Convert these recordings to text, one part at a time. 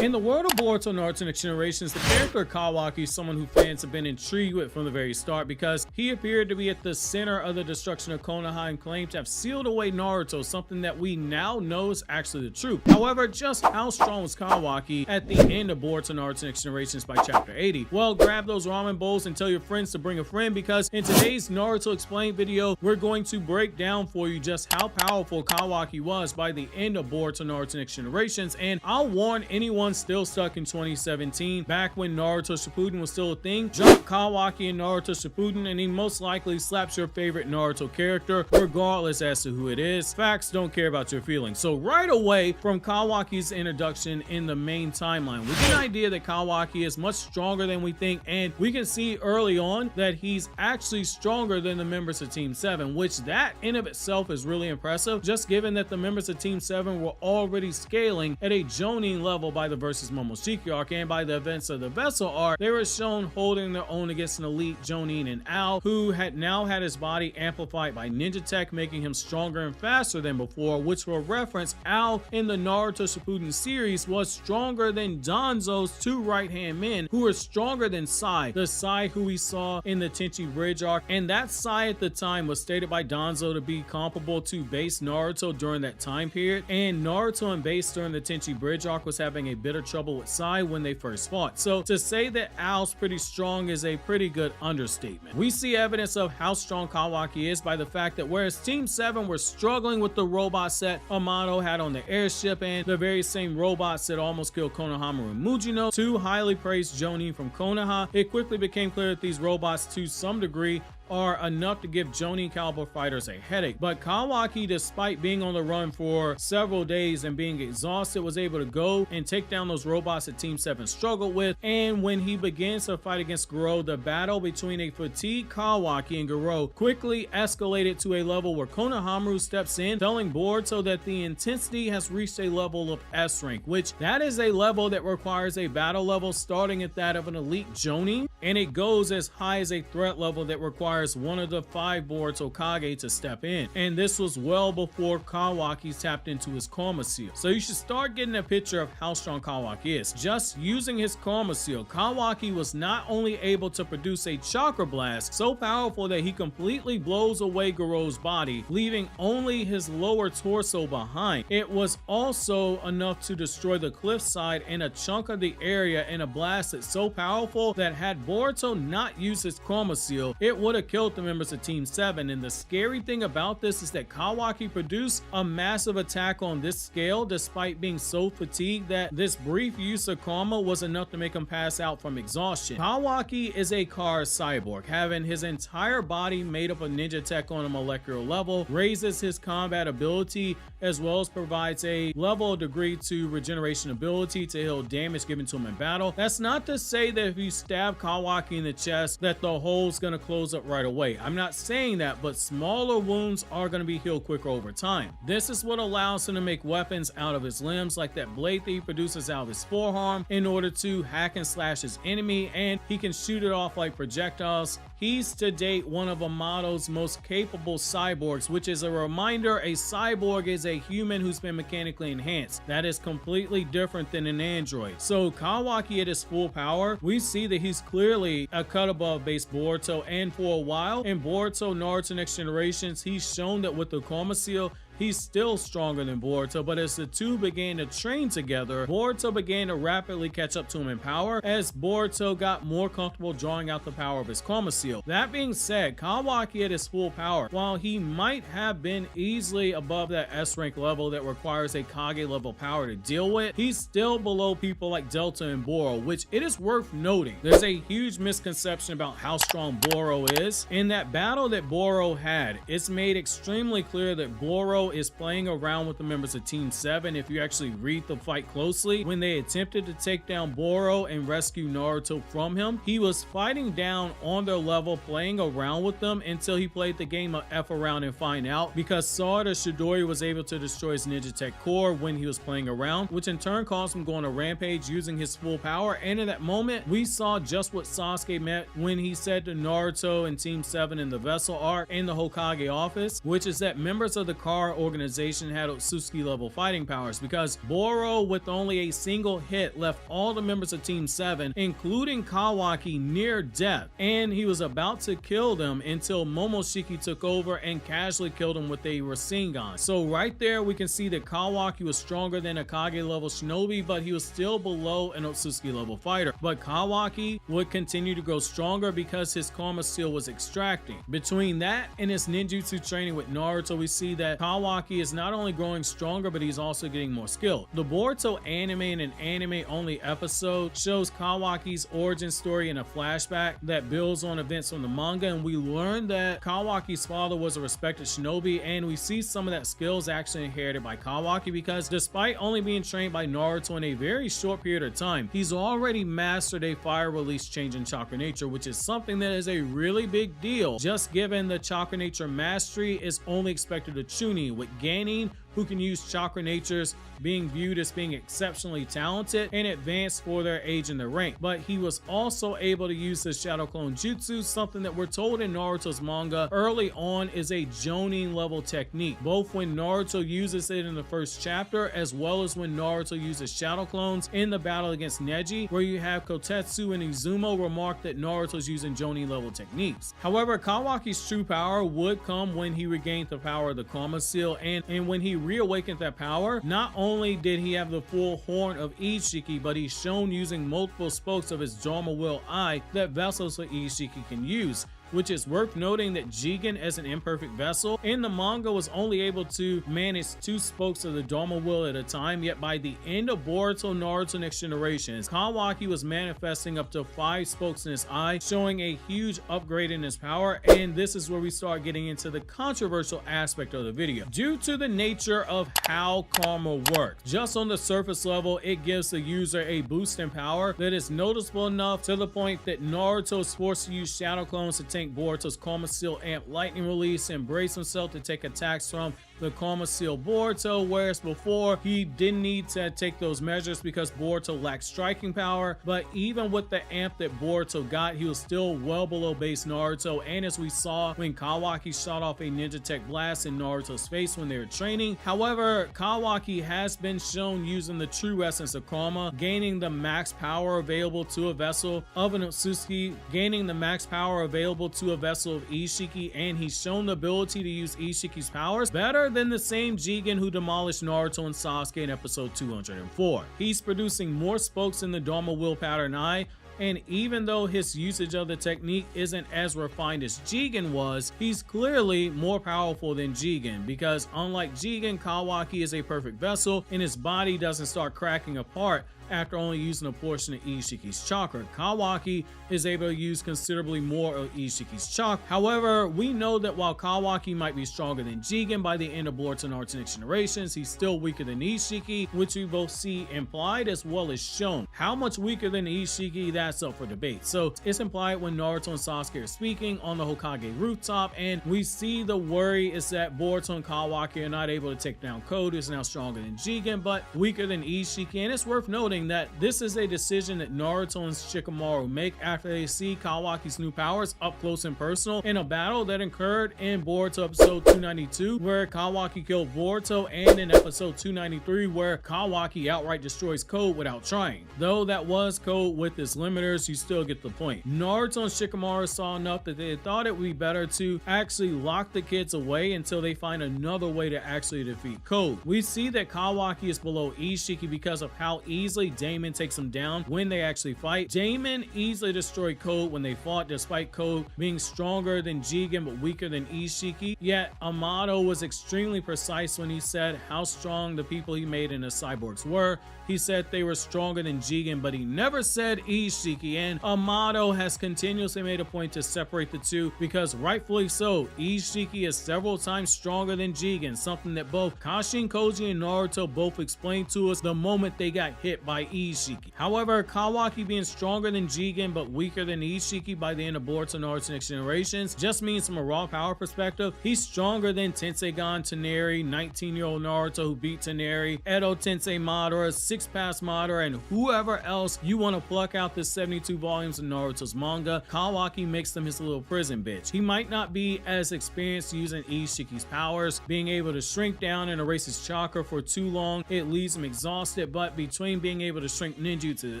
In the world of Boruto Naruto Next Generations, the character Kawaki is someone who fans have been intrigued with from the very start because he appeared to be at the center of the destruction of Konoha and claimed to have sealed away Naruto, something that we now know is actually the truth. However, just how strong was Kawaki at the end of Boruto Naruto Next Generations by chapter 80? Well, grab those ramen bowls and tell your friends to bring a friend, because in today's Naruto Explained video, we're going to break down for you just how powerful Kawaki was by the end of Boruto Naruto Next Generations. And I'll warn anyone still stuck in 2017, back when Naruto Shippuden was still a thing, jump Kawaki in Naruto Shippuden and he most likely slaps your favorite Naruto character, regardless as to who it is. Facts don't care about your feelings. So right away from Kawaki's introduction in the main timeline, we get an idea that Kawaki is much stronger than we think, and we can see early on that he's actually stronger than the members of Team 7, which that in of itself is really impressive, just given that the members of Team 7 were already scaling at a Jonin level by the Versus Momoshiki arc, and by the events of the Vessel arc, they were shown holding their own against an elite Jonin and Ao, who had now had his body amplified by ninja tech, making him stronger and faster than before, which for reference, Ao in the Naruto Shippuden series was stronger than Danzo's two right-hand men, who were stronger than Sai, the Sai who we saw in the Tenchi Bridge arc, and that Sai at the time was stated by Danzo to be comparable to base Naruto during that time period, and Naruto and base during the Tenchi Bridge arc was having a bit of trouble with Sai when they first fought. So to say that Ao's pretty strong is a pretty good understatement. We see evidence of how strong Kawaki is by the fact that whereas Team 7 were struggling with the robot set Amado had on the airship, and the very same robots that almost killed Konohamaru and Mujino, two highly praised Jonin from Konoha, it quickly became clear that these robots to some degree are enough to give Jonin caliber fighters a headache. But Kawaki, despite being on the run for several days and being exhausted, was able to go and take down those robots that Team 7 struggled with. And when he begins to fight against Garo, the battle between a fatigued Kawaki and Garo quickly escalated to a level where Konohamaru steps in, telling Boruto that the intensity has reached a level of S rank, which that is a level that requires a battle level starting at that of an elite Jonin, and it goes as high as a threat level that requires one of the 5 Boruto Hokage to step in. And this was well before Kawaki tapped into his Karma Seal. So you should start getting a picture of how strong Kawaki is. Just using his Karma Seal, Kawaki was not only able to produce a chakra blast so powerful that he completely blows away Garo's body, leaving only his lower torso behind. It was also enough to destroy the cliffside and a chunk of the area in a blast that's so powerful that had Boruto not used his Karma Seal, it would have killed the members of Team 7. And the scary thing about this is that Kawaki produced a massive attack on this scale despite being so fatigued that this brief use of Karma was enough to make him pass out from exhaustion. Kawaki is a car cyborg, having his entire body made up of ninja tech on a molecular level, raises his combat ability, as well as provides a level of degree to regeneration ability to heal damage given to him in battle. That's not to say that if you stab Kawaki in the chest that the hole's gonna close up right away. I'm not saying that, but smaller wounds are going to be healed quicker over time. This is what allows him to make weapons out of his limbs, like that blade that he produces out of his forearm, in order to hack and slash his enemy, and he can shoot it off like projectiles. He's to date one of Amado's most capable cyborgs, which is a reminder, a cyborg is a human who's been mechanically enhanced. That is completely different than an android. So Kawaki at his full power, we see that he's clearly a cut above base Boruto, and for a while in Boruto Naruto Next Generations, he's shown that with the Karma Seal, he's still stronger than Boruto, but as the two began to train together, Boruto began to rapidly catch up to him in power as Boruto got more comfortable drawing out the power of his Karma Seal. That being said, Kawaki at his full power, while he might have been easily above that S rank level that requires a Kage level power to deal with, he's still below people like Delta and Boro, which it is worth noting. There's a huge misconception about how strong Boro is. In that battle that Boro had, it's made extremely clear that Boro is playing around with the members of Team 7. If you actually read the fight closely, when they attempted to take down Boro and rescue Naruto from him, he was fighting down on their level, playing around with them until he played the game of F around and find out, because Sarada Shidori was able to destroy his Ninja Tech core when he was playing around, which in turn caused him going on a rampage using his full power. And in that moment, we saw just what Sasuke meant when he said to Naruto and Team 7 in the Vessel arc in the Hokage office, which is that members of the car organization had Otsutsuki level fighting powers, because Boro with only a single hit left all the members of Team 7, including Kawaki, near death, and he was about to kill them until Momoshiki took over and casually killed him with a Rasengan. So right there we can see that Kawaki was stronger than a Kage level shinobi, but he was still below an Otsutsuki level fighter. But Kawaki would continue to grow stronger because his karma seal was extracting. Between that and his ninjutsu training with Naruto, we see that Kawaki is not only growing stronger, but he's also getting more skilled. The Boruto anime, in an anime only episode, shows Kawaki's origin story in a flashback that builds on events from the manga, and we learn that Kawaki's father was a respected shinobi, and we see some of that skills actually inherited by Kawaki, because despite only being trained by Naruto in a very short period of time, he's already mastered a fire release change in chakra nature, which is something that is a really big deal, just given the chakra nature mastery is only expected to Chunin, with Ganin, who can use chakra natures, being viewed as being exceptionally talented and advanced for their age and their rank. But he was also able to use the Shadow Clone Jutsu, something that we're told in Naruto's manga early on is a Jonin level technique, both when Naruto uses it in the first chapter as well as when Naruto uses Shadow Clones in the battle against Neji, where you have Kotetsu and Izumo remark that Naruto's using Jonin level techniques. However, Kawaki's true power would come when he regained the power of the Karma Seal, and when he reawakened that power, not only did he have the full horn of Ishiki, but he's shown using multiple spokes of his Dharma Will Eye that vessels of Ishiki can use, which is worth noting that Jigen, as an imperfect vessel in the manga, was only able to manage 2 spokes of the Dharma Will at a time, yet by the end of Boruto Naruto Next Generation, Kawaki was manifesting up to 5 spokes in his eye, showing a huge upgrade in his power. And this is where we start getting into the controversial aspect of the video. Due to the nature of how karma works, just on the surface level, it gives the user a boost in power that is noticeable enough to the point that Naruto is forced to use Shadow Clones to take Boruto's Karma Seal Amp Lightning Release and brace himself to take attacks from the Karma Seal Boruto, whereas before he didn't need to take those measures because Boruto lacked striking power. But even with the amp that Boruto got, he was still well below base Naruto, and as we saw when Kawaki shot off a Ninja Tech Blast in Naruto's face when they were training. However, Kawaki has been shown using the true essence of karma, gaining the max power available to a vessel of an Otsutsuki, gaining the max power available to a vessel of Ishiki, and he's shown the ability to use Ishiki's powers better than the same Jigen who demolished Naruto and Sasuke in episode 204. He's producing more spokes in the Dharma Will Pattern Eye, and even though his usage of the technique isn't as refined as Jigen was, he's clearly more powerful than Jigen, because unlike Jigen, Kawaki is a perfect vessel and his body doesn't start cracking apart after only using a portion of Ishiki's chakra. Kawaki is able to use considerably more of Ishiki's chakra. However, we know that while Kawaki might be stronger than Jigen, by the end of Boruto Naruto Next Generations, he's still weaker than Ishiki, which we both see implied as well as shown. How much weaker than Ishiki, that's up for debate. So it's implied when Naruto and Sasuke are speaking on the Hokage rooftop, and we see the worry is that Boruto and Kawaki are not able to take down Code, who's now stronger than Jigen, but weaker than Ishiki. And it's worth noting that this is a decision that Naruto and Shikamaru make after they see Kawaki's new powers up close and personal in a battle that occurred in Boruto episode 292, where Kawaki killed Boruto, and in episode 293, where Kawaki outright destroys Code without trying. Though that was Code with his limiters, you still get the point. Naruto and Shikamaru saw enough that they thought it would be better to actually lock the kids away until they find another way to actually defeat Code. We see that Kawaki is below Ishiki because of how easily Damon takes him down when they actually fight. Damon easily destroyed Code when they fought, despite Code being stronger than Jigen but weaker than Ishiki. Yet Amato was extremely precise when he said how strong the people he made in the cyborgs were. He said they were stronger than Jigen, but he never said Ishiki, and Amato has continuously made a point to separate the two, because rightfully so, Ishiki is several times stronger than Jigen, something that both Kashin, Koji, and Naruto both explained to us the moment they got hit by by Ishiki. However, Kawaki being stronger than Jigen but weaker than Ishiki by the end of Boruto Naruto Next Generations just means from a raw power perspective, he's stronger than Tenseigan Toneri, 19-year-old Naruto who beat Toneri, Edo Tensei Madara, Six Pass Madara, and whoever else you want to pluck out the 72 volumes of Naruto's manga. Kawaki makes them his little prison bitch. He might not be as experienced using Ishiki's powers, being able to shrink down and erase his chakra for too long, it leaves him exhausted, but between being able to shrink ninjutsu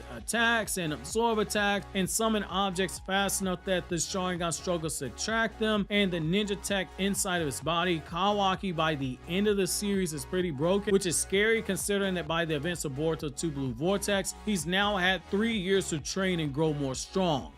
attacks and absorb attacks and summon objects fast enough that the Sharingan struggles to attract them and the ninja tech inside of his body, Kawaki by the end of the series is pretty broken, which is scary considering that by the events of Boruto 2 Blue Vortex, he's now had 3 years to train and grow more strong.